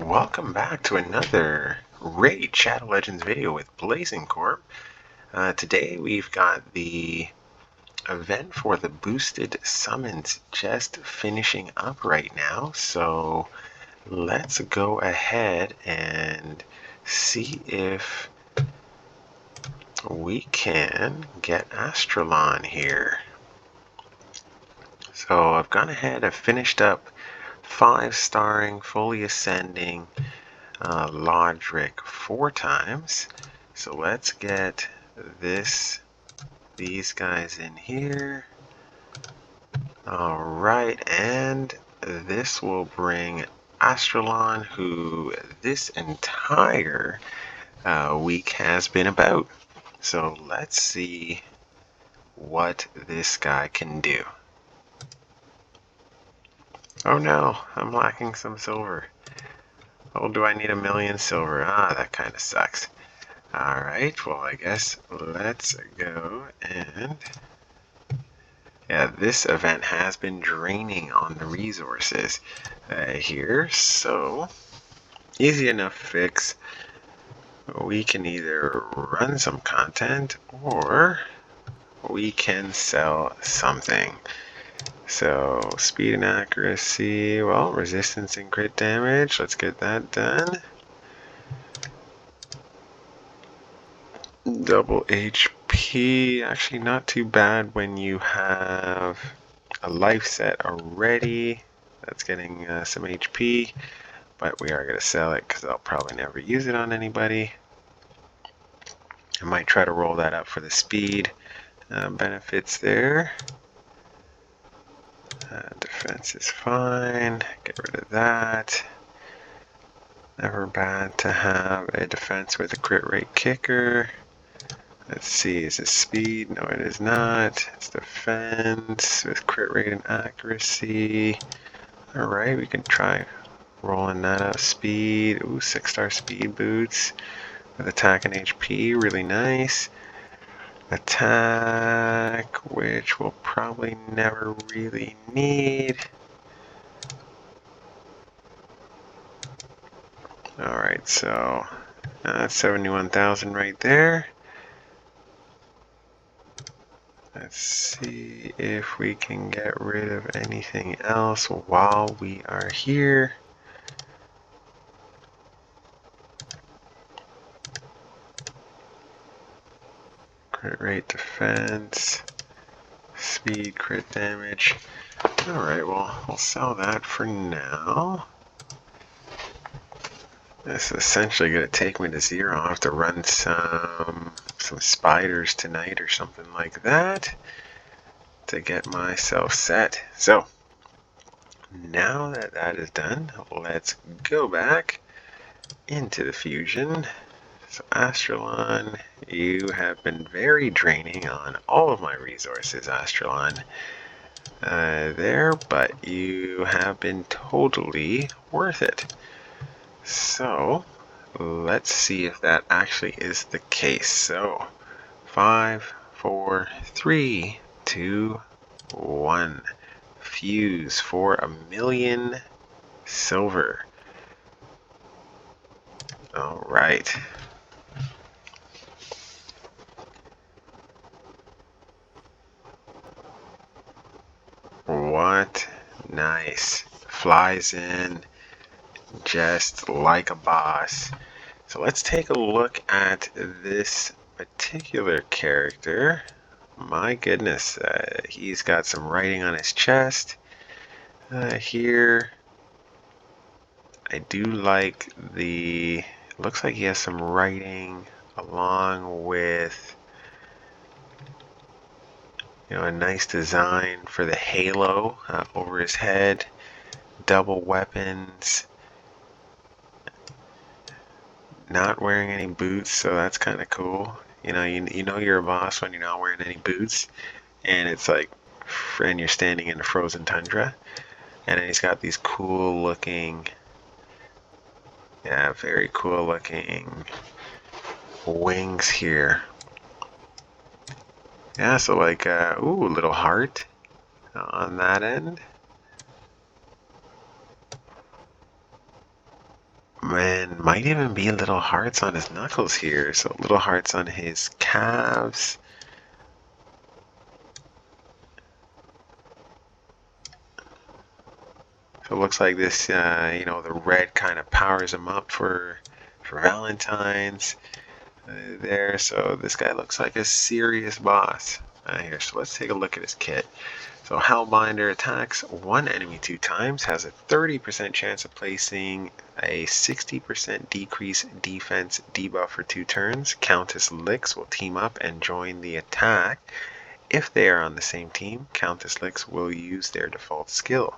Welcome back to another Raid Shadow Legends video with Blazing Corp. Today we've got the event for the boosted summons just finishing up right now, so let's go ahead and see if we can get Astralon here. So I've gone ahead, I've finished up 5-starring, fully ascending Lodric 4 times. So let's get these guys in here. Alright, and this will bring Astralon, who this entire week has been about. So let's see what this guy can do. Oh no, I'm lacking some silver. Oh, do I need 1,000,000 silver? Ah, that kind of sucks. Alright, well, I guess let's go and... yeah, this event has been draining on the resources here, so easy enough fix. We can either run some content or we can sell something. So, speed and accuracy, well, resistance and crit damage, let's get that done. Double HP, actually not too bad when you have a life set already. That's getting some HP, but we are going to sell it because I'll probably never use it on anybody. I might try to roll that up for the speed benefits there. Defense is fine, get rid of that. Never bad to have a defense with a crit rate kicker. Let's see, is it speed? No, it is not. It's defense with crit rate and accuracy. Alright, we can try rolling that up. Speed, ooh, 6-star speed boots with attack and HP, really nice. Attack, which we'll probably never really need. Alright, so that's 71,000 right there. Let's see if we can get rid of anything else while we are here. Crit rate, defense, speed, crit damage. Alright, well, we'll sell that for now. This is essentially going to take me to 0. I'll have to run some spiders tonight or something like that to get myself set. So, now that that is done, let's go back into the fusion. So Astralon, you have been very draining on all of my resources, Astralon. There, but you have been totally worth it. So, let's see if that actually is the case. So, 5, 4, 3, 2, 1. Fuse for 1,000,000 silver. Alright. What? Nice. Flies in just like a boss. So let's take a look at this particular character. My goodness, he's got some writing on his chest. Here, I do like looks like he has some writing along with, a nice design for the halo over his head, double weapons, not wearing any boots, so that's kind of cool. You know you're a boss when you're not wearing any boots, and it's like, and you're standing in the frozen tundra. And then he's got these cool looking, very cool looking wings here. Yeah, so like, ooh, little heart on that end. And might even be little hearts on his knuckles here. So little hearts on his calves. So it looks like this, you know, the red kind of powers him up for Valentine's there. So this guy looks like a serious boss here. So let's take a look at his kit. So Hellbinder attacks one enemy 2 times, has a 30% chance of placing a 60% decrease defense debuff for 2 turns. Countess Licks will team up and join the attack. If they are on the same team, Countess Licks will use their default skill.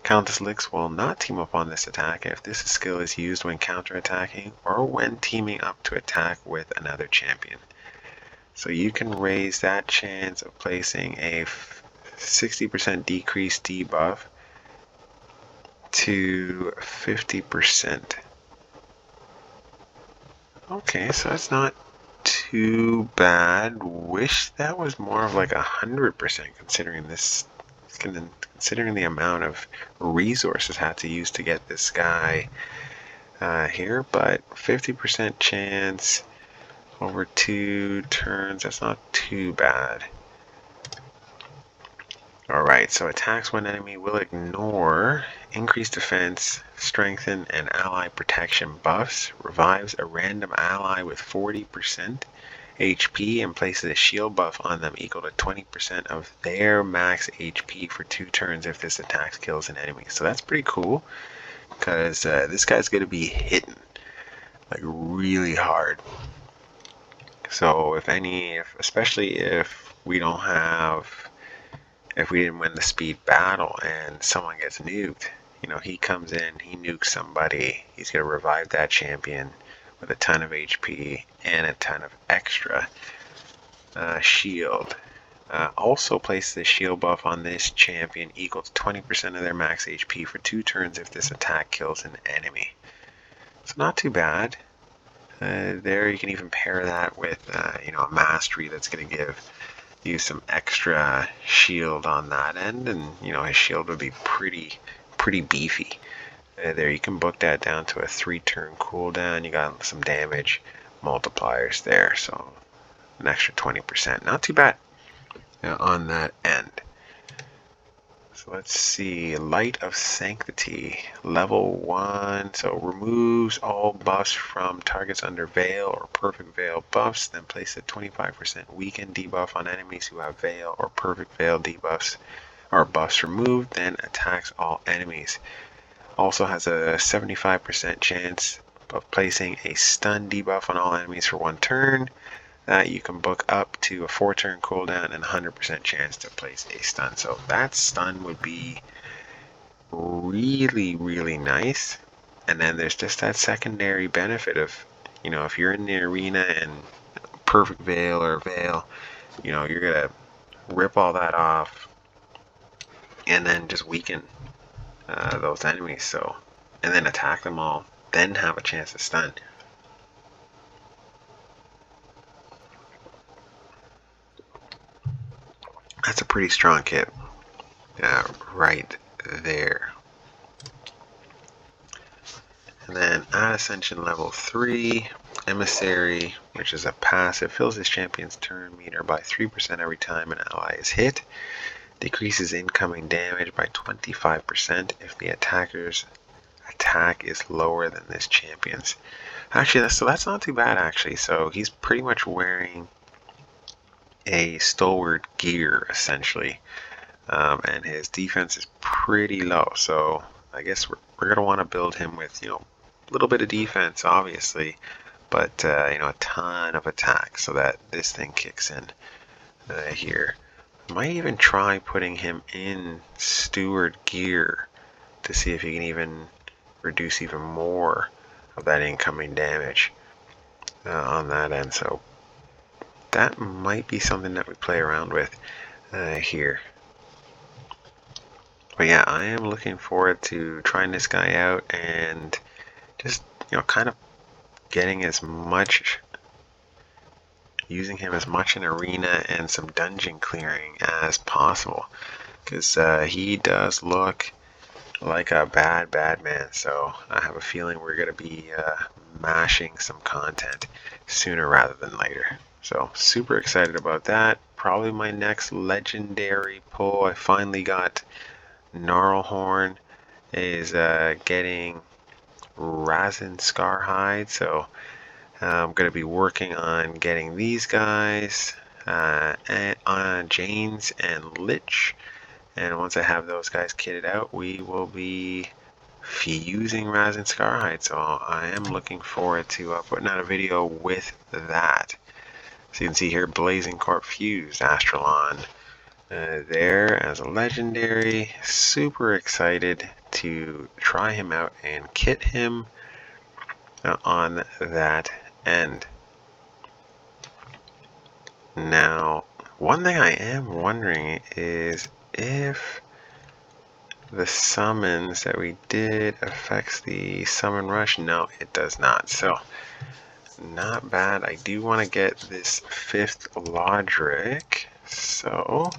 Countess Licks will not team up on this attack if this skill is used when counterattacking or when teaming up to attack with another champion. So you can raise that chance of placing a 60% decrease debuff to 50%. Okay, so that's not too bad. Wish that was more of like 100% considering this, considering the amount of resources had to use to get this guy here, but 50% chance over 2 turns, that's not too bad. Alright, so attacks one enemy will ignore increased defense, strengthen, and ally protection buffs, revives a random ally with 40% HP, and places a shield buff on them equal to 20% of their max HP for 2 turns if this attack kills an enemy. So that's pretty cool, because this guy's going to be hitting like really hard. So especially if we don't have, if we didn't win the speed battle and someone gets nuked, you know, he comes in, he nukes somebody, he's going to revive that champion with a ton of HP and a ton of extra shield. Also places the shield buff on this champion equal to 20% of their max HP for 2 turns if this attack kills an enemy. So not too bad. There you can even pair that with you know, a mastery that's going to give you some extra shield on that end, and you know, his shield would be pretty beefy. There you can book that down to a 3-turn cooldown. You got some damage multipliers there, so an extra 20%. Not too bad on that end. So let's see, Light of Sanctity, level 1, so removes all buffs from targets under Veil or Perfect Veil buffs, then place a 25% weaken debuff on enemies who have Veil or Perfect Veil debuffs or buffs removed, then attacks all enemies. Also has a 75% chance of placing a stun debuff on all enemies for 1 turn. That you can book up to a 4-turn cooldown and 100% chance to place a stun. So that stun would be really nice. And then there's just that secondary benefit of, you know, if you're in the arena and Perfect Veil or Veil, you know, you're gonna rip all that off and then just weaken those enemies. So, and then attack them all, then have a chance to stun. That's a pretty strong kit right there. And then at Ascension level 3, Emissary, which is a passive, fills his champion's turn meter by 3% every time an ally is hit. Decreases incoming damage by 25% if the attacker's attack is lower than this champion's. Actually, that's not too bad actually. So he's pretty much wearing a stalwart gear essentially, and his defense is pretty low, so I guess we're gonna want to build him with, you know, a little bit of defense obviously, but you know, a ton of attack so that this thing kicks in here. Might even try putting him in steward gear to see if he can even reduce even more of that incoming damage on that end. So that might be something that we play around with here. But yeah, I am looking forward to trying this guy out and just, you know, kind of getting as much, using him as much in arena and some dungeon clearing as possible, because he does look like a bad man. So I have a feeling we're going to be mashing some content sooner rather than later. So super excited about that. Probably my next legendary pull. I finally got Gnarlhorn is getting Razin Scarhide. So I'm going to be working on getting these guys and Janes and Lich. And once I have those guys kitted out, we will be fusing Razin Scarhide. So I am looking forward to putting out a video with that. So you can see here, Blazing Corp fused Astralon there as a legendary. Super excited to try him out and kit him on that end. Now, one thing I am wondering is if the summons that we did affects the summon rush. No, it does not. So, not bad. I do want to get this 5th Lodric. So,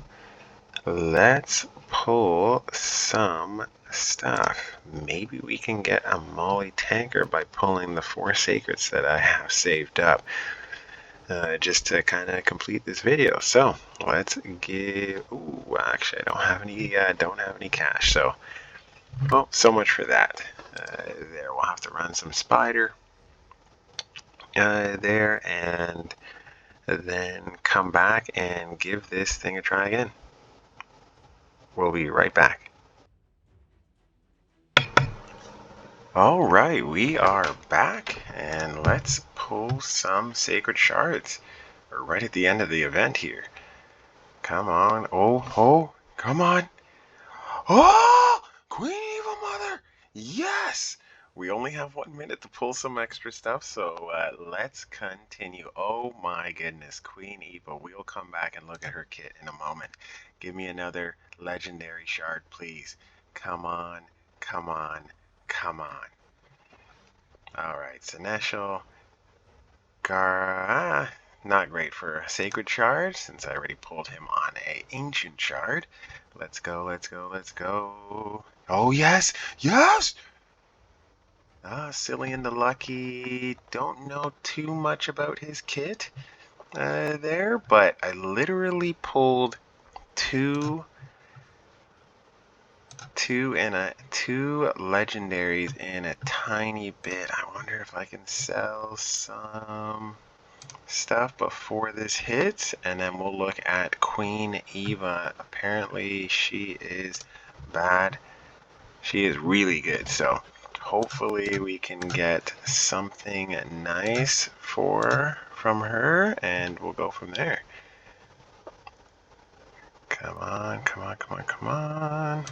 let's pull some stuff. Maybe we can get a Molly Tanker by pulling the 4 Sacreds that I have saved up. Just to kind of complete this video. So let's give. Ooh, actually, I don't have any cash. So, well, so much for that. There, we'll have to run some spider there, and then come back and give this thing a try again. We'll be right back. All right, we are back, and let's pull some sacred shards. We're right at the end of the event here. Come on. Oh, come on. Oh, Queen Eva Mother. Yes. We only have 1 minute to pull some extra stuff, so let's continue. Oh my goodness, Queen Eva. We'll come back and look at her kit in a moment. Give me another legendary shard, please. Come on, come on, come on. All right, Seneschal. Not great for a sacred shard, since I already pulled him on a ancient shard. Let's go, let's go, let's go. Oh, yes, yes! Cillian the Lucky. Don't know too much about his kit there, but I literally pulled two legendaries in a tiny bit. I wonder if I can sell some stuff before this hits, and then we'll look at Queen Eva. Apparently she is bad. She is really good, so hopefully we can get something nice from her, and we'll go from there. Come on, come on, come on, come on.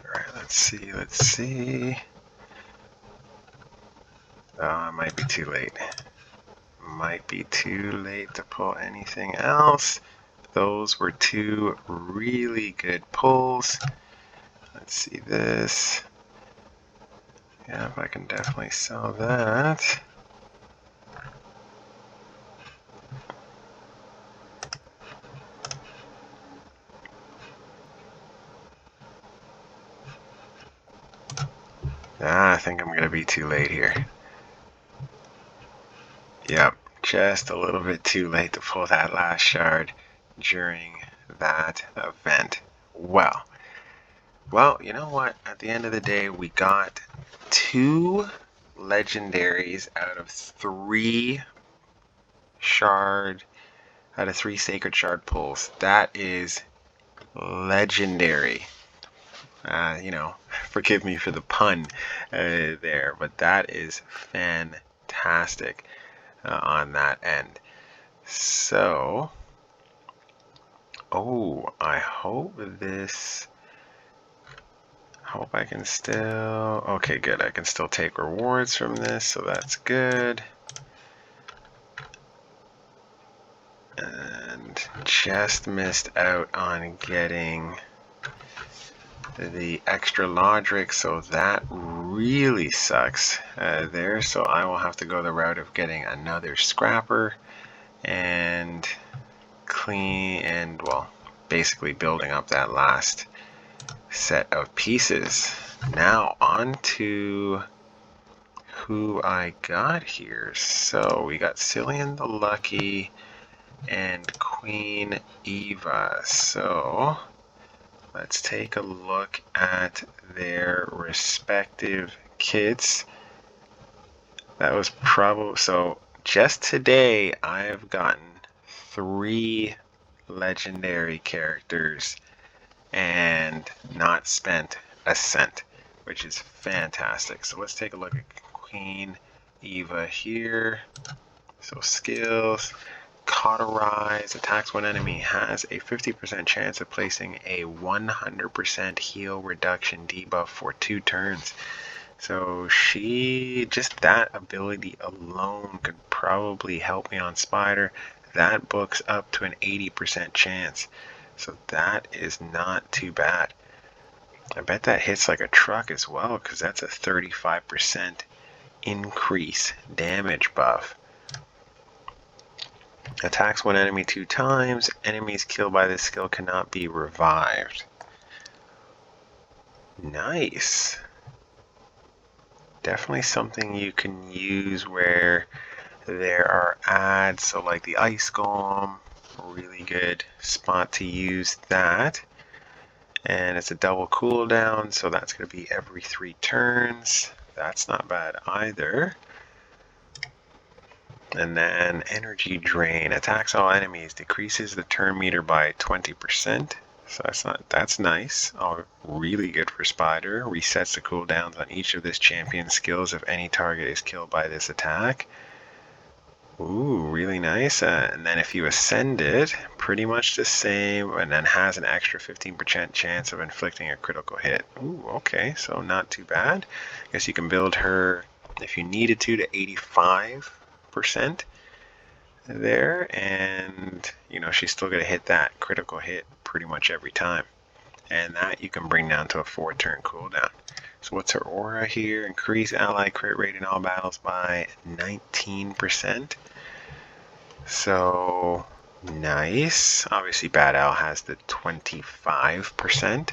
Alright, let's see. Oh, it might be too late. Might be too late to pull anything else. Those were 2 really good pulls. Let's see this. Yeah, if I can definitely sell that. I think I'm going to be too late here. Yep, just a little bit too late to pull that last shard during that event. Well, you know what? At the end of the day, we got 2 legendaries out of 3 sacred shard pulls. That is legendary. Forgive me for the pun there, but that is fantastic on that end. So, I hope I can still, okay, good. I can still take rewards from this, so that's good. And just missed out on getting the extra Lodric, so that really sucks there, so I will have to go the route of getting another scrapper and well, basically building up that last set of pieces. Now on to who I got here. So we got Cillian the Lucky and Queen Eva. So let's take a look at their respective kits. That was probably, so just today I've gotten 3 legendary characters and not spent a cent, which is fantastic. So let's take a look at Queen Eva here. So skills, Cauterize, attacks one enemy, has a 50% chance of placing a 100% heal reduction debuff for 2 turns. So just that ability alone could probably help me on Spider. That books up to an 80% chance. So that is not too bad. I bet that hits like a truck as well, because that's a 35% increase damage buff. Attacks one enemy 2 times. Enemies killed by this skill cannot be revived. Nice. Definitely something you can use where there are ads. So like the Ice Golem, really good spot to use that. And it's a double cooldown, so that's going to be every 3 turns. That's not bad either. And then Energy Drain, attacks all enemies, decreases the turn meter by 20%. So that's nice. Oh, really good for Spider. Resets the cooldowns on each of this champion's skills if any target is killed by this attack. Ooh, really nice. And then if you ascend it, pretty much the same, and then has an extra 15% chance of inflicting a critical hit. Ooh, okay, so not too bad. I guess you can build her, if you needed to 85% there, and you know, she's still going to hit that critical hit pretty much every time. And that you can bring down to a 4-turn cooldown. So what's her aura here? Increase ally crit rate in all battles by 19%. So nice. Obviously Bad Owl has the 25%.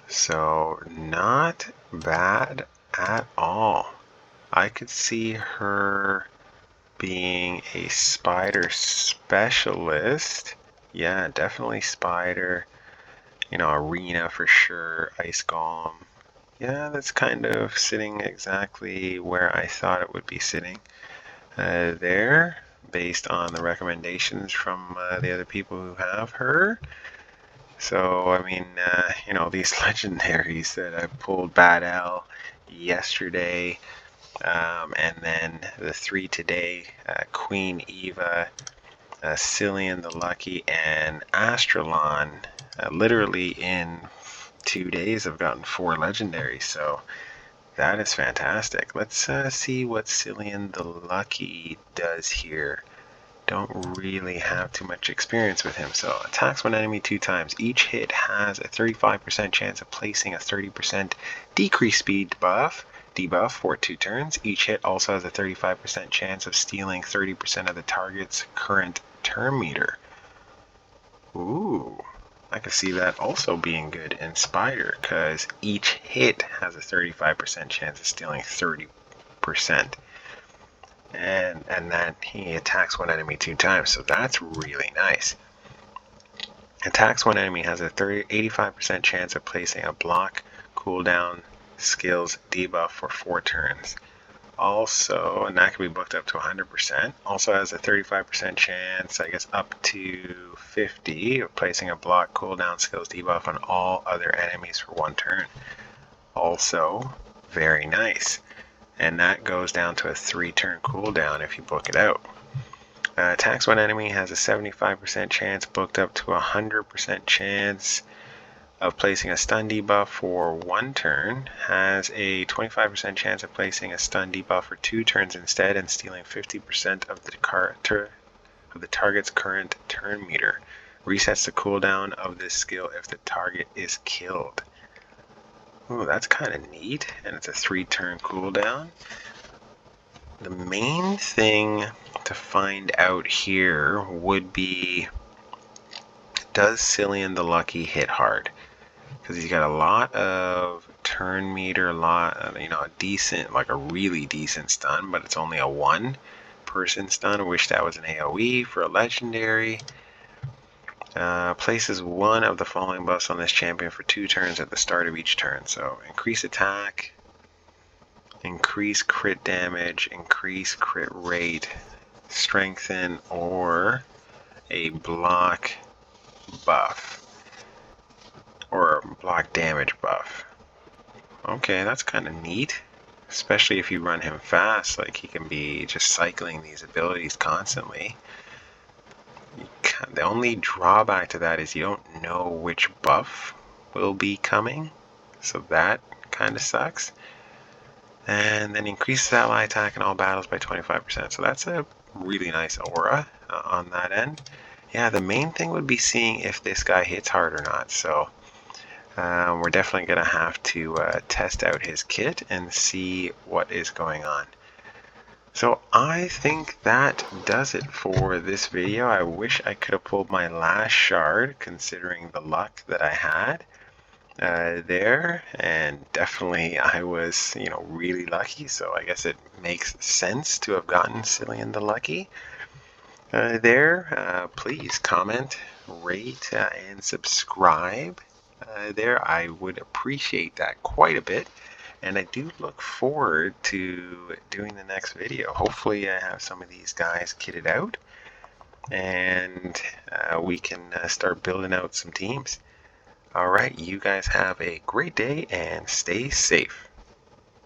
So not bad at all. I could see her being a Spider specialist. Yeah, definitely Spider. You know, Arena for sure, Ice Golem. Yeah, that's kind of sitting exactly where I thought it would be sitting there, based on the recommendations from the other people who have her. So, I mean, you know, these legendaries that I pulled, Bad Owl yesterday, and then the 3 today, Queen Eva, Cillian the Lucky, and Astralon. Literally in 2 days I've gotten 4 legendaries, so that is fantastic. Let's see what Cillian the Lucky does here. Don't really have too much experience with him. So attacks one enemy 2 times. Each hit has a 35% chance of placing a 30% decrease speed debuff for 2 turns. Each hit also has a 35% chance of stealing 30% of the target's current turn meter. Ooh, I can see that also being good in Spider, because each hit has a 35% chance of stealing 30%. And then he attacks one enemy 2 times, so that's really nice. Attacks one enemy has a 85% chance of placing a block cooldown skills debuff for 4 turns. Also, and that can be booked up to 100%, also has a 35% chance, I guess up to 50, of placing a block cooldown skills debuff on all other enemies for 1 turn. Also, very nice. And that goes down to a 3-turn cooldown if you book it out. Attacks one enemy, has a 75% chance, booked up to 100% chance of placing a stun debuff for 1 turn, has a 25% chance of placing a stun debuff for 2 turns instead, and stealing 50% of the target's current turn meter. Resets the cooldown of this skill if the target is killed. Ooh, that's kind of neat, and it's a 3-turn cooldown. The main thing to find out here would be, does Cillian the Lucky hit hard? Because he's got a lot of turn meter, a decent, like a really decent stun, but it's only a 1-person stun. I wish that was an AoE for a legendary. Places one of the following buffs on this champion for 2 turns at the start of each turn. So increase attack, increase crit damage, increase crit rate, strengthen, or a block buff, or a block damage buff. Okay, that's kind of neat, especially if you run him fast. Like, he can be just cycling these abilities constantly. The only drawback to that is you don't know which buff will be coming, so that kind of sucks. And then increases ally attack in all battles by 25%, so that's a really nice aura on that end. Yeah, the main thing would be seeing if this guy hits hard or not, so we're definitely going to have to test out his kit and see what is going on. So I think that does it for this video. I wish I could have pulled my last shard, considering the luck that I had there, and definitely I was, really lucky. So I guess it makes sense to have gotten Cillian the Lucky there. Please comment, rate, and subscribe there. I would appreciate that quite a bit. And I do look forward to doing the next video. Hopefully I have some of these guys kitted out, and we can start building out some teams. Alright, you guys have a great day and stay safe.